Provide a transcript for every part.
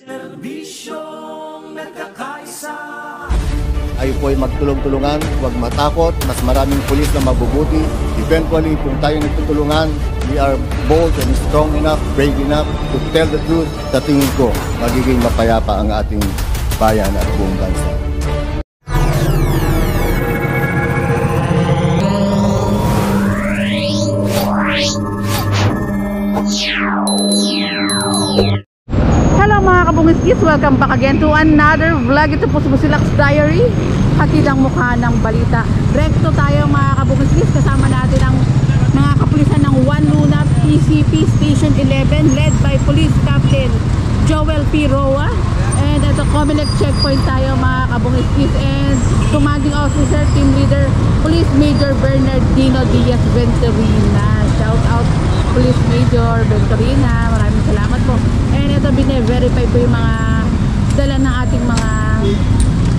Serbisyong nagkakaisa. Tayo po ay magtulong-tulungan, huwag matakot, mas maraming pulis na mabubuti. Eventually, kung tayo nagtutulungan, we are bold and strong enough, brave enough to tell the truth. Sa tingin ko, magiging mapayapa ang ating bayan at buong bansa. Hello mga kabungiskis, welcome back again to another vlog. Ito po si Busilak's Diary, hatid ang mukha ng balita. Rekto tayo mga kabungiskis, kasama natin ang mga kapulisan ng One Luna PCP Station 11 led by Police Captain Joel P. Roa. And at the Comelec checkpoint tayo mga kabungiskis, and Commanding Officer Team Leader Police Major Bernardino Diaz Venturina. Shout out Police Major Venturina, maraming salamat po. And ito, bine-verify po yung mga dala ng ating mga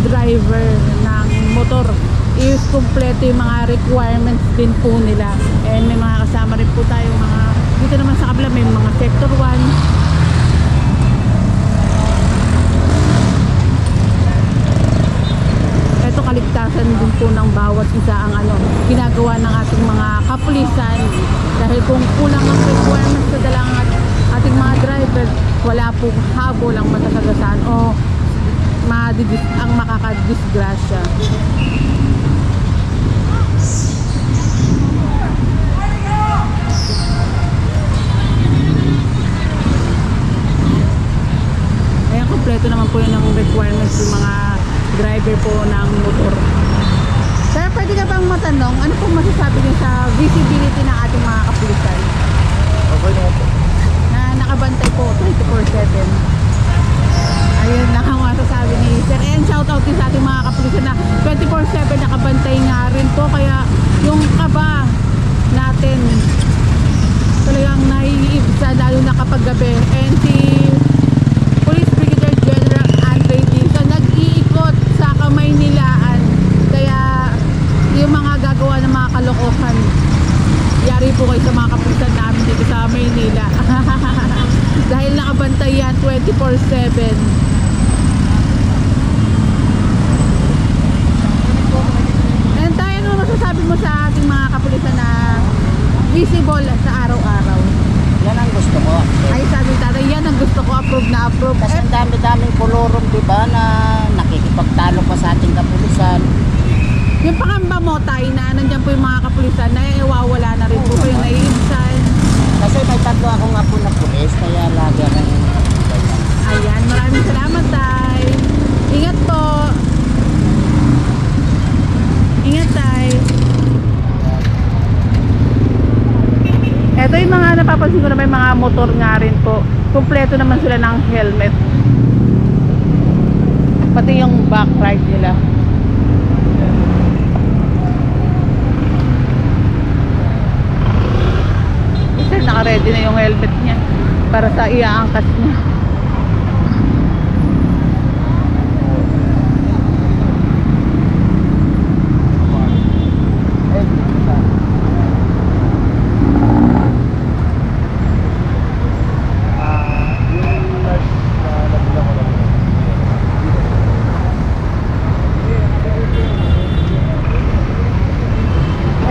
driver ng motor, is kumpleto yung mga requirements din po nila. And may mga kasama rin po tayong mga, dito naman sa kabila may mga sector 1. Ito, kaligtasan din po ng bawat isa ang ginagawa ng ating mga kapulisan, dahil kung kulang ang requirements sa dalang ating mga driver, wala po habol ang masasagasaan o ang makakadisgrasya. Ayan, kompleto naman po yun ang requirements ng mga driver po ng motor. Sir, pwede ka bang matanong, ano po masasabi niyo sa visibility ng ating mga kapulisan? Okay naman po. Na nakabantay po 24/7. Ayun lang ang masasabi ni Sir. And shout out din sa ating mga kapulisan na 24/7 nakabantay nga rin po. Kaya yung kaba natin talagang naiibsa, lalo na kapag gabi. And si Police Brigadier General Andre Dizon nag-iikot sa Kamaynilaan. Kaya yung mga gagawa ng mga kalokohan, yari po kayo sa mga kapulisan namin dito sa Maynila. Dahil nakabantay yan 24/7. And tayo, ano masasabi mo sa ating mga kapulisan na visible sa araw-araw? Yan ang gusto ko. Ay, sabi tatay, yan ang gusto ko, approve na approve. Kasi ang dami-daming pulurong, diba, na nakikipagtalo pa sa ating kapulisan. Yung pangamba mo tayo na nandiyan po yung mga kapulisan na iwawala na rin po yung naiibsan. Kasi may tatlo akong apo na pulis, kaya lagi akong ganyan. Ayan, maraming salamat tay. Ingat po. Ingat tay. Ito yung mga napapansin ko na may mga motor nga rin po. Kumpleto naman sila ng helmet. Pati yung back right nila. Sir, naka-ready na yung helmet niya para sa iaangkas niya.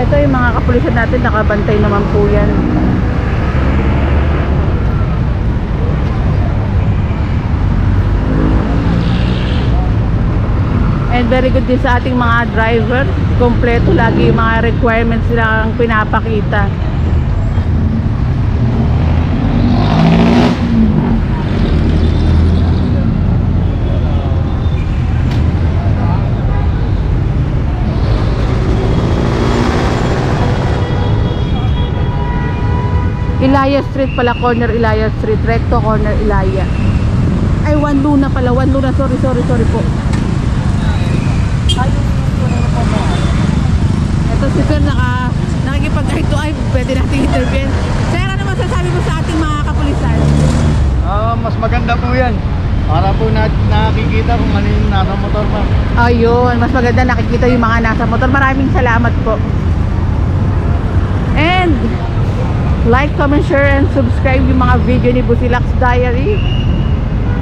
Ito yung mga kapulisan natin, nakabantay naman po yan. And very good din sa ating mga driver. Kompleto lagi yung mga requirements nila ang pinapakita. Ilaya Street pala, corner Ilaya Street, recto corner Ilaya. Ay, One Luna pala, One Luna, sorry po. Ito si Sir nakikipag-eye to eye, pwede natin intervene. Sir, ano masasabi mo sa ating mga kapulisan? Mas maganda po yan. Para po nakikita kung ano yung nasa motor pa. Ayun, mas maganda nakikita yung mga nasa motor. Maraming salamat po. And like, comment, share, and subscribe yung mga video ni Busilak's Diary.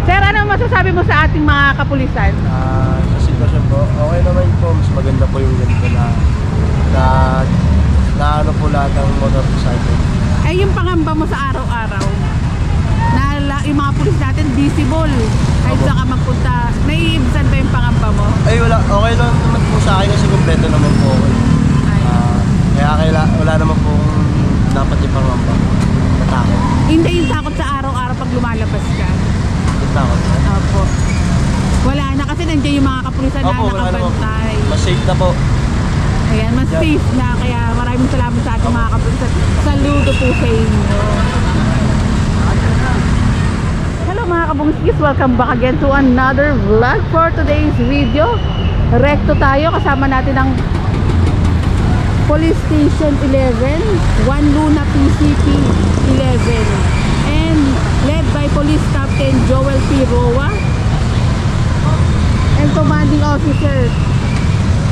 Sir, anong masasabi mo sa ating mga kapulisan? Sa sitwasyon po, okay naman po. Mas maganda po yung ganito na ano po lahat ng motorcycle. Ay, yung pangamba mo sa araw-araw, na yung mga pulis natin visible kahit saan ka magpunta, naiibsan ba yung pangamba mo? Ay wala, okay lang naman po sa akin kasi kompleto naman po ako. Kaya wala naman pong dapat ipangamba. Matakot. Hindi yung takot sa araw-araw pag lumalabas ka. Matakot. Opo. Wala na kasi nandiyan yung mga kapulisan na Opo, wala naman po. nakabantay. Mas safe na po. Ayan, mas Yeah. safe na. Kaya maraming salamat sa ating mga kapulisan. Saludo po sa inyo. Hello mga kabungskis, welcome back again to another vlog. For today's video, rekto tayo, kasama natin ang Police Station 11, Juan Luna PCP 11, and led by Police Captain Joel P. Roa and Commanding Officer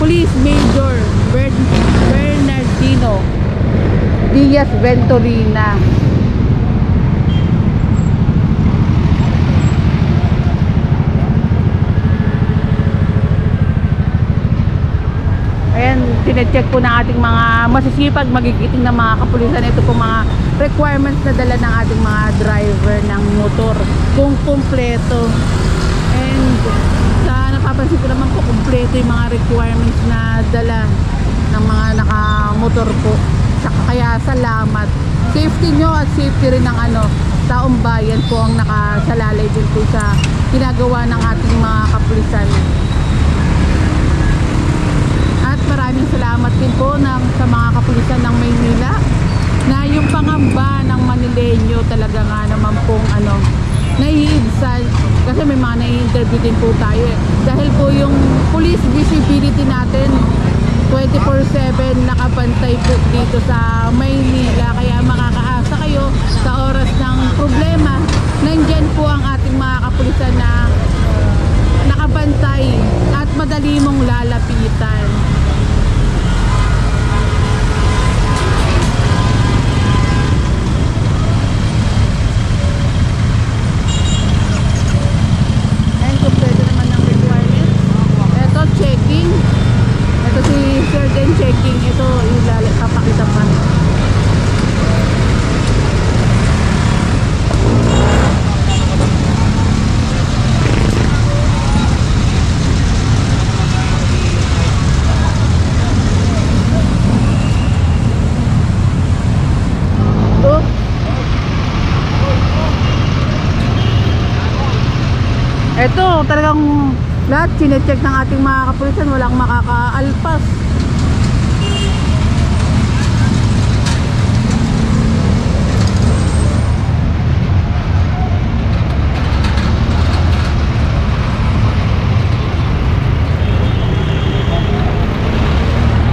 Police Major Bernardino Diaz Venturina. Ayan, tinecheck po ng ating mga masisipag, magigiting na mga kapulisan. Ito po mga requirements na dala ng ating mga driver ng motor, kung kumpleto. And sa napapansin ko naman po, kumpleto yung mga requirements na dala ng mga nakamotor po. Kaya salamat. Safety nyo at safety rin ng taong bayan po ang nakasalalay din po sa ginagawa ng ating mga kapulisan. Maraming salamat din po sa mga kapulisan ng Maynila na yung pangamba ng Manileño talaga nga naman pong naiibsan, kasi may mga nai-interview din po tayo dahil po yung police visibility natin 24/7 nakabantay po dito sa Maynila, kaya makakaasa kayo sa oras ng problema, nandyan po ang ating mga kapulisan na nakabantay at madali mong lalapitan. Checking. Ito si Surgeon checking. Ito papakita pa. Ito talagang lahat sinecheck ng ating mga kapulisan, walang makakaalpas.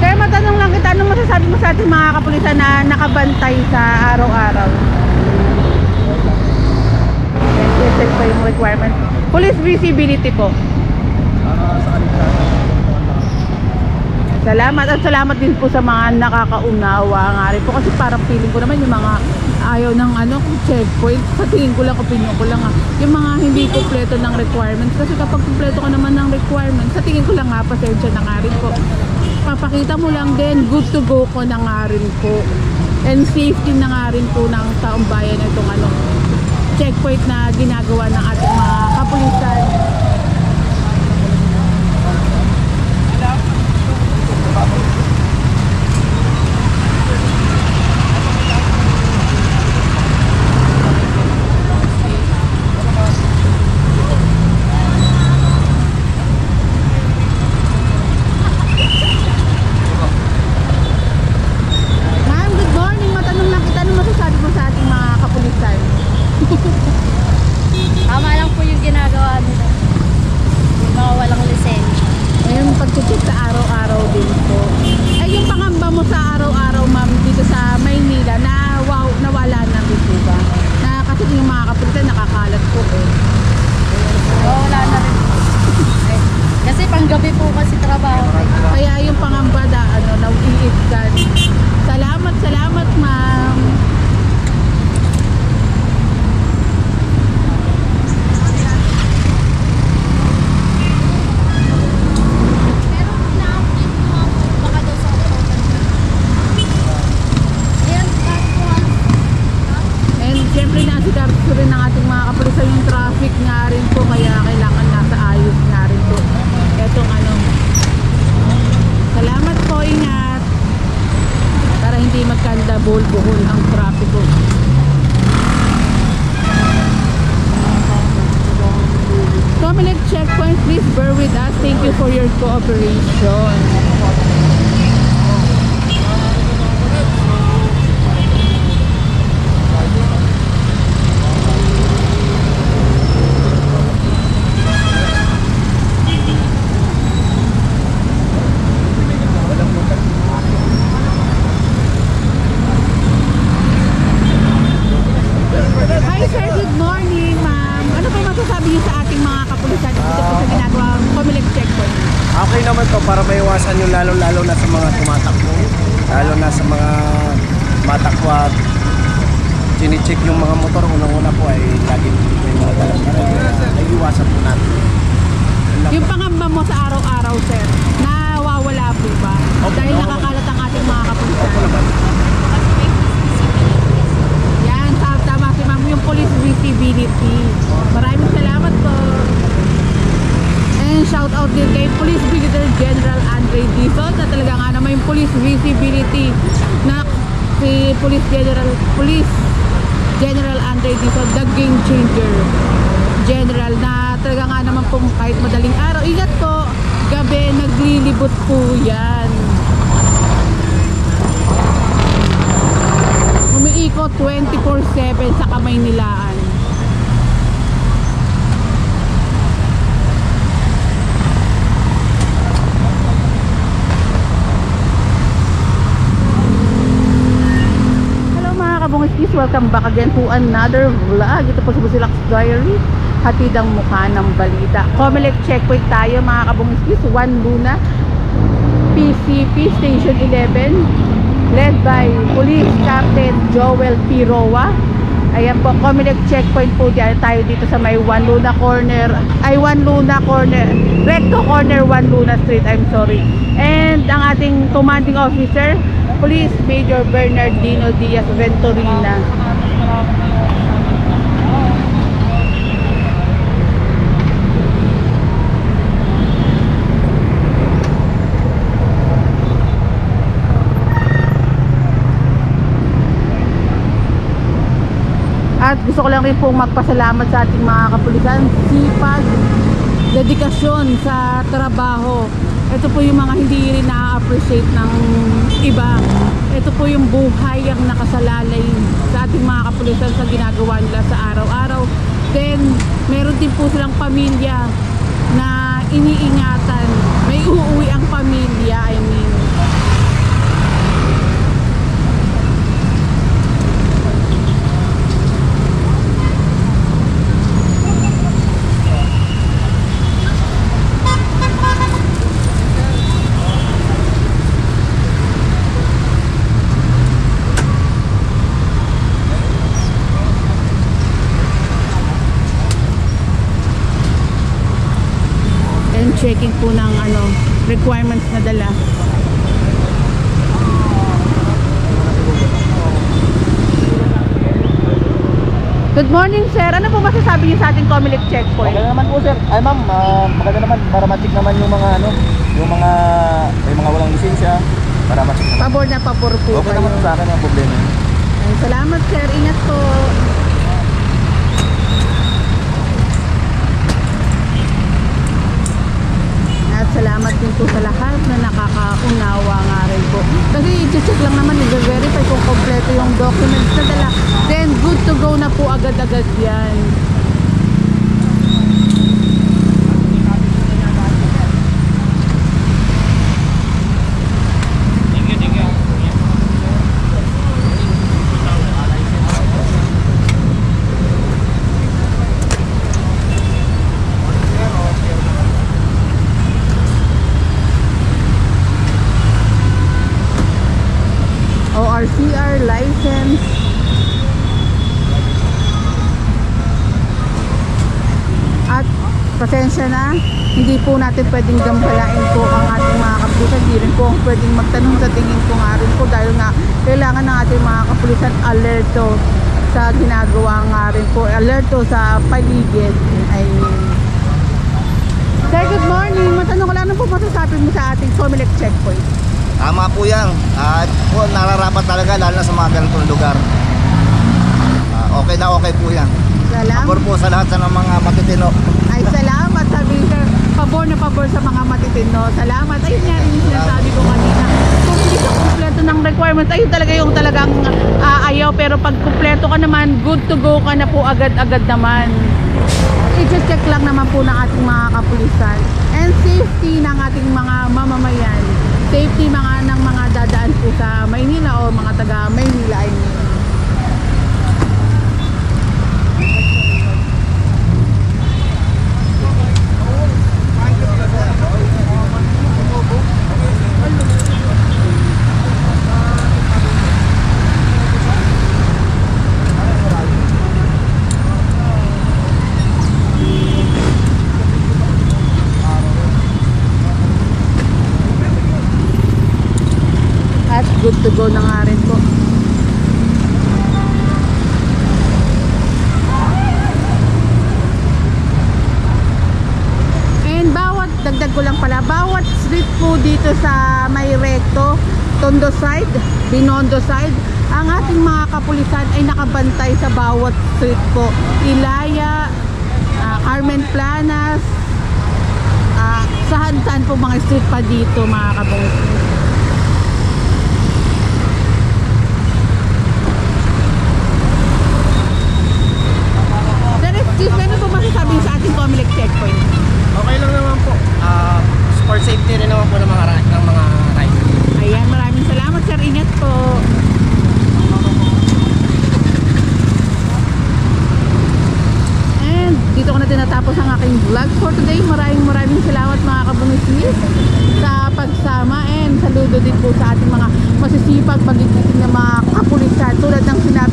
Kaya matanong lang kita, anong masasabi mo sa ating mga kapulisan na nakabantay sa araw-araw? Check pa yung requirement. Police visibility po. Salamat at salamat din po sa mga nakakaunawa nga rin po, kasi parang feeling ko naman yung mga ayaw ng checkpoint, sa tingin ko lang, opinion ko lang yung mga hindi kompleto ng requirements, kasi kapag kompleto ka naman ng requirements, sa tingin ko lang pasensya na nga rin po, papakita mo lang din, good to go ko na nga rin po, and safety na nga rin po ng taong bayan itong checkpoint na ginagawa ng ating mga kapulisan. Ma'am, good morning. Matanong lang kita, anong masasabi mo sa ating mga kapulisan? Tama lang po yung ginagawa nila. Yung mga walang lisensya. Ayun, pag-check sa araw-araw din po. Ay, yung pangamba mo sa araw-araw, ma'am, dito sa Maynila, na nawala na rin po ba? Na kasi yung mga kapulisan nakakalat po eh. Wala na rin. Kasi panggabi po kasi trabaho. Kaya yung pangamba nauiibsan. Salamat, ma'am. checkpoint, please bear with us. Thank you for your cooperation. Hi sir, good morning ma'am. Ano po masasabi niyo sa ating mga kapulisan dito po sa ginagawang Comelec checkpoint? Okay naman po para maiwasan yung lalo-lalo na sa mga tumatakbo. Lalo na sa mga matakwa. Chine-check yung mga motor. Unang-una po ay lagi may mga dalang ay iwasan po natin. Yung pangamba mo sa araw-araw sir, nawawala po ba? Dahil nakakalat ang ating mga kapulisan. Yan, tama si ma'am, yung police visibility. Maraming salamat po. And shout out din kay Police Brigadier General Andre Dizon na talaga nga naman yung police visibility na si Police General Andre Dizon, the game changer general na talaga nga naman po kahit madaling araw, ingat po, gabi naglilibot po yan. Umiikot 24/7 sa Kamaynilaan. Hello mga kabungis, welcome back again to another vlog. Ito po sa Busilak's Diary, hatid ang mukha ng balita. Comelec checkpoint tayo mga kabungis, 1 Luna PCP Station 11, led by Police Captain Joel P. Roa. Ayan po, Comelec checkpoint po dyan tayo dito sa may 1 Luna Corner, Recto Corner 1 Luna Street, I'm sorry. And ang ating commanding officer, Police Major Bernardino Diaz Venturina. At gusto ko lang rin pong magpasalamat sa ating mga kapulisan, sipag, dedikasyon sa trabaho. Ito po yung mga hindi rin na-appreciate ng iba. Ito po yung buhay ang nakasalalay sa ating mga kapulisan sa ginagawa nila sa araw-araw. Then, meron din po silang pamilya na iniingatan. May uuwi ang pamilya, I mean. Checking po ng requirements na dala. Good morning sir, ano po masasabi niyo sa ating Comelec checkpoint? Okay naman po sir. Ay ma'am, maganda naman para ma-check naman yung mga may mga walang lisensya para ma-check naman. Pabor na pabor po Okay kayo. naman sa akin ang problema. Ay, salamat sir, ingat po. At salamat din po sa lahat na nakakaunawa nga rin po. Kasi i-check lang naman, i-verify kung kompleto yung documents na dala. Then good to go na po agad-agad yan. ORCR license. At pasensya na, hindi po natin pwedeng gambalain po ang ating mga kapulisan. Hindi rin po pwedeng magtanong sa tingin ko nga rin po dahil nga kailangan ng ating mga kapulisan alerto sa ginagawa nga rin po. Alerto sa paligid. I mean. Sir, good morning. Matanong ko lang, ano po masasabi mo sa ating Comelec checkpoint? Tama po yan. At po, nararapat talaga lalo na sa mga ganitong lugar. Okay na okay po yan. Salamat. Pabor po sa lahat sa mga matitino. Ay, salamat. Sabi natin, no? Salamat. Ayun nga rin yung sinasabi ko kanina. Kung hindi ka kumpleto ng requirements, ayun talaga yung talagang ayaw. Pero pag kumpleto ka naman, good to go ka na po agad-agad naman. I-check lang naman po ng ating mga kapulisan. And safety ng ating mga mamamayan. Safety ng mga dadaan po sa Maynila o mga taga Maynila, I mean. Good to go na nga rin po. And dagdag ko lang pala, bawat street po dito sa may Recto, Tondo side, Binondo side, ang ating mga kapulisan ay nakabantay sa bawat street po. Ilaya, Carmen Planas, saan-saan po mga street pa dito mga kapulisan. Ano po masasabi sa ating Comelec checkpoint? Okay lang naman po. For safety rin naman po ng mga rider. Ayan, maraming salamat sir. Ingat po. And dito ko na tinatapos ang aking vlog for today. Maraming salamat mga kabungisnis sa pagsama, and saludo din po sa ating mga masisipag magigising na mga kapulisan tulad ng sinabi